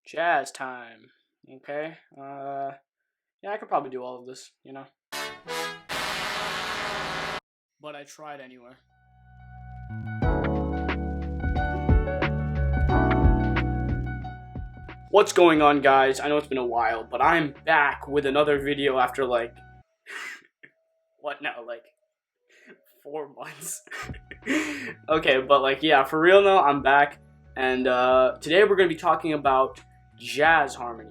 Jazz time. Okay. Yeah, I could probably do all of this, But I tried anyway. What's going on, guys? I know it's been a while, but I'm back with another video after what now, 4 months. Okay, but yeah, for real now, I'm back, and today we're gonna be talking about jazz harmony.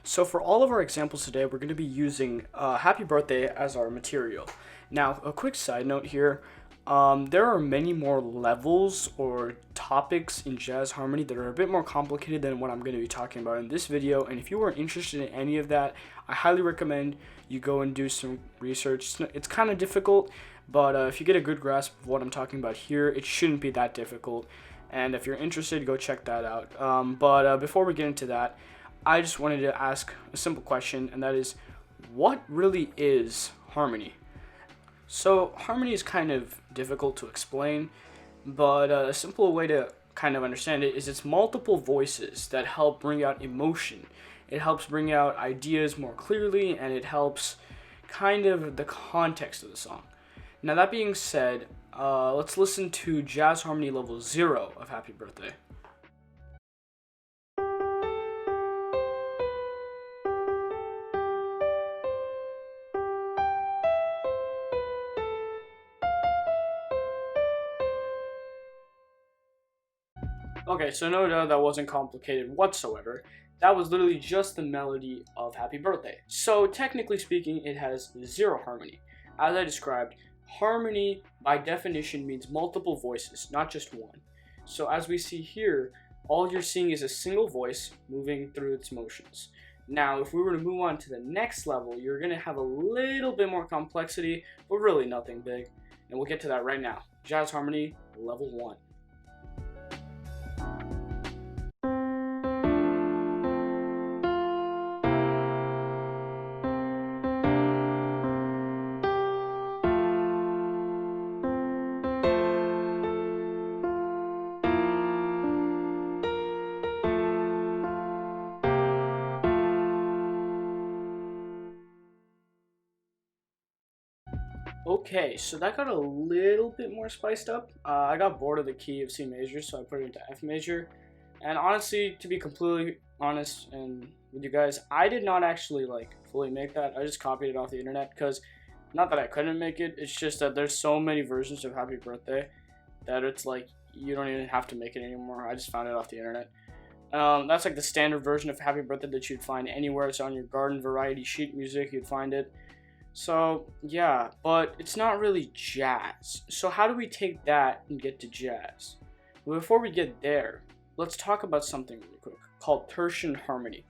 So for all of our examples today, we're going to be using Happy Birthday as our material. Now, a quick side note here, there are many more levels or topics in jazz harmony that are a bit more complicated than what I'm going to be talking about in this video, and if you are interested in any of that, I highly recommend you go and do some research. It's kind of difficult, but if you get a good grasp of what I'm talking about here, it shouldn't be that difficult, and if you're interested, go check that out. But before we get into that, I just wanted to ask a simple question, and that is, what really is harmony? So, harmony is kind of difficult to explain, but a simple way to kind of understand it is it's multiple voices that help bring out emotion. It helps bring out ideas more clearly, and it helps kind of the context of the song. Now, that being said, let's listen to Jazz Harmony Level 0 of Happy Birthday. Okay, so no doubt that wasn't complicated whatsoever. That was literally just the melody of Happy Birthday. So technically speaking, it has zero harmony. As I described, harmony by definition means multiple voices, not just one. So as we see here, all you're seeing is a single voice moving through its motions. Now, if we were to move on to the next level, you're going to have a little bit more complexity, but really nothing big. And we'll get to that right now. Jazz Harmony, Level 1. Okay, so that got a little bit more spiced up. I got bored of the key of C major, so I put it into F major. And honestly, to be completely honest and with you guys, I did not actually fully make that. I just copied it off the internet because not that I couldn't make it, it's just that there's so many versions of Happy Birthday that it's like you don't even have to make it anymore. I just found it off the internet. That's like the standard version of Happy Birthday that you'd find anywhere. It's on your garden variety sheet music, you'd find it. So, yeah, but it's not really jazz. So how do we take that and get to jazz? Well, before we get there, let's talk about something really quick called tertian harmony.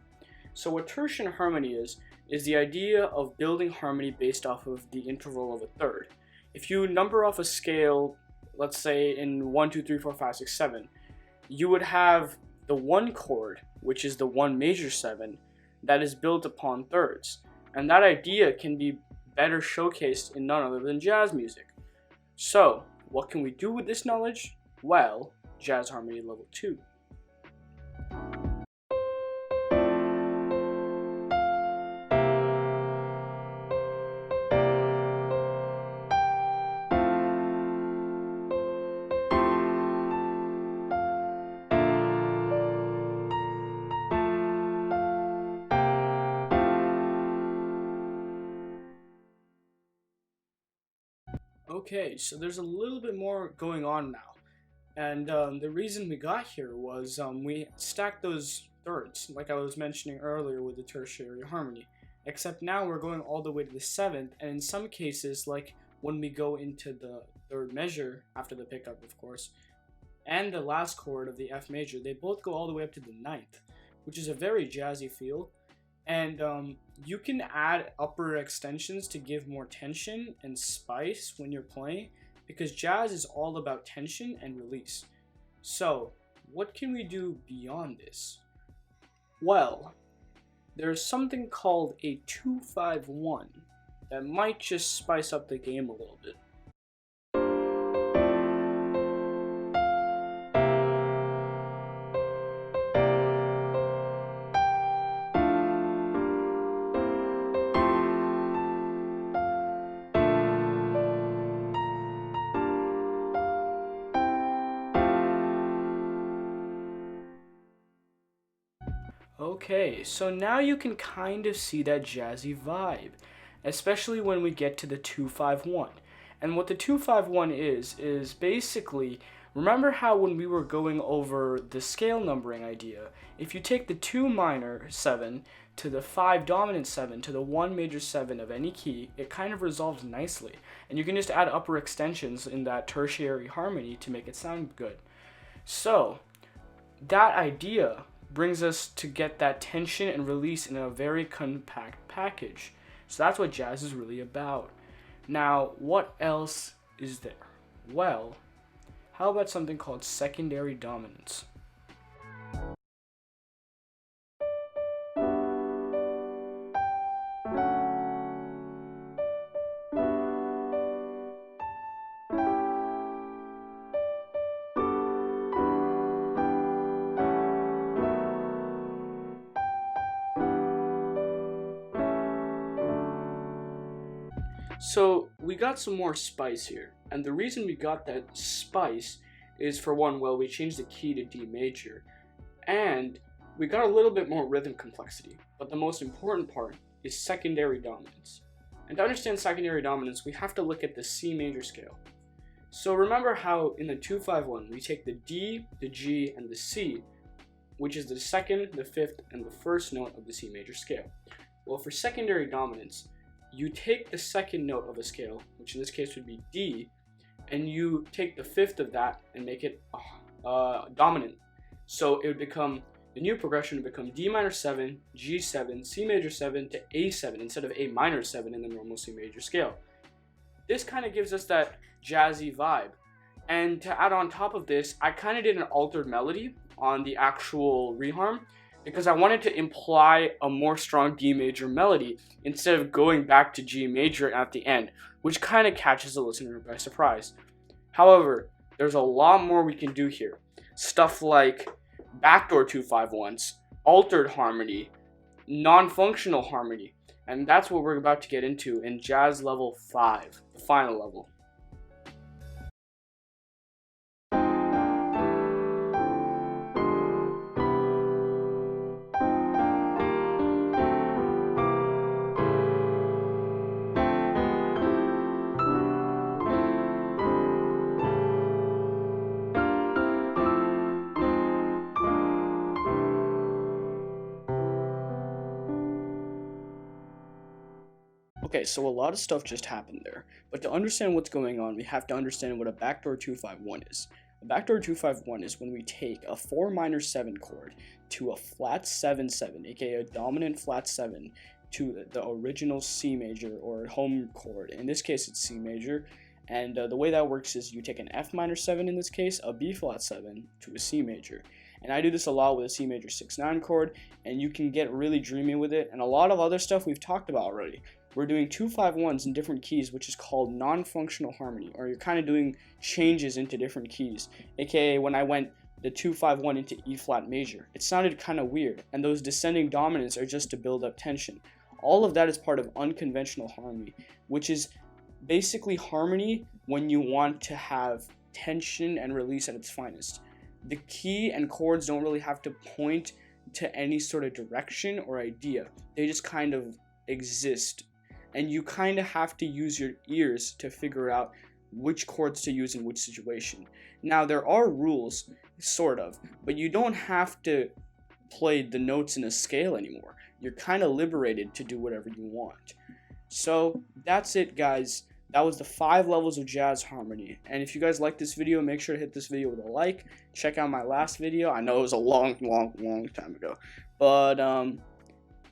So what tertian harmony is the idea of building harmony based off of the interval of a third. If you number off a scale, let's say in 1, 2, 3, 4, 5, 6, 7, you would have the one chord, which is the 1 major 7, that is built upon thirds. And that idea can be better showcased in none other than jazz music. So, what can we do with this knowledge? Well, Jazz Harmony Level 2. Okay, so there's a little bit more going on now. And the reason we got here was we stacked those thirds, like I was mentioning earlier with the tertiary harmony. Except now we're going all the way to the 7th, and in some cases, like when we go into the 3rd measure, after the pickup of course, and the last chord of the F major, they both go all the way up to the 9th, which is a very jazzy feel. And you can add upper extensions to give more tension and spice when you're playing, because jazz is all about tension and release. So, what can we do beyond this? Well, there's something called a 2-5-1. that might just spice up the game a little bit. Okay, so now you can kind of see that jazzy vibe, especially when we get to the 251. And what the 251 is basically, remember how when we were going over the scale numbering idea, if you take the 2 minor 7 to the 5 dominant 7 to the 1 major 7 of any key, it kind of resolves nicely. And you can just add upper extensions in that tertiary harmony to make it sound good. So, that idea brings us to get that tension and release in a very compact package. So that's what jazz is really about. Now, what else is there? Well, how about something called secondary dominance? So we got some more spice here, and the reason we got that spice is, for one, well, we changed the key to D major, and we got a little bit more rhythm complexity, but the most important part is secondary dominance. And to understand secondary dominance, we have to look at the C major scale. So remember how in the 251 we take the D, the G, and the C, which is the second, the fifth, and the first note of the C major scale. Well, for secondary dominance, you take the second note of a scale, which in this case would be D, and you take the fifth of that and make it dominant. So it would become, the new progression would become D minor 7, G7, C major 7 to A7 instead of A minor 7 in the normal C major scale. This kind of gives us that jazzy vibe. And to add on top of this, I kind of did an altered melody on the actual reharm, because I wanted to imply a more strong D major melody instead of going back to G major at the end, which kind of catches the listener by surprise. However, there's a lot more we can do here. Stuff like backdoor 251s, altered harmony, non-functional harmony, and that's what we're about to get into in Jazz Level 5, the final level. Okay, so a lot of stuff just happened there, but to understand what's going on, we have to understand what a backdoor 251 is. A backdoor 251 is when we take a 4 minor 7 chord to a flat 7/7, aka a dominant flat 7, to the original C major or home chord. In this case, it's C major, and the way that works is you take an F minor 7 in this case, a B flat 7 to a C major. And I do this a lot with a C major 6/9 chord, and you can get really dreamy with it, and a lot of other stuff we've talked about already. We're doing 251s in different keys, which is called non-functional harmony, or you're kind of doing changes into different keys. AKA when I went the 251 into E flat major, it sounded kind of weird, and those descending dominants are just to build up tension. All of that is part of unconventional harmony, which is basically harmony when you want to have tension and release at its finest. The key and chords don't really have to point to any sort of direction or idea. They just kind of exist. And you kind of have to use your ears to figure out which chords to use in which situation. Now, there are rules, sort of, but you don't have to play the notes in a scale anymore. You're kind of liberated to do whatever you want. So, that's it, guys. That was the 5 levels of jazz harmony. And if you guys like this video, make sure to hit this video with a like. Check out my last video. I know it was a long time ago. But,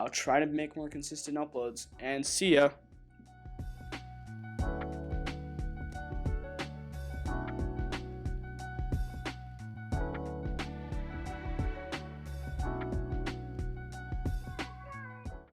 I'll try to make more consistent uploads, and see ya.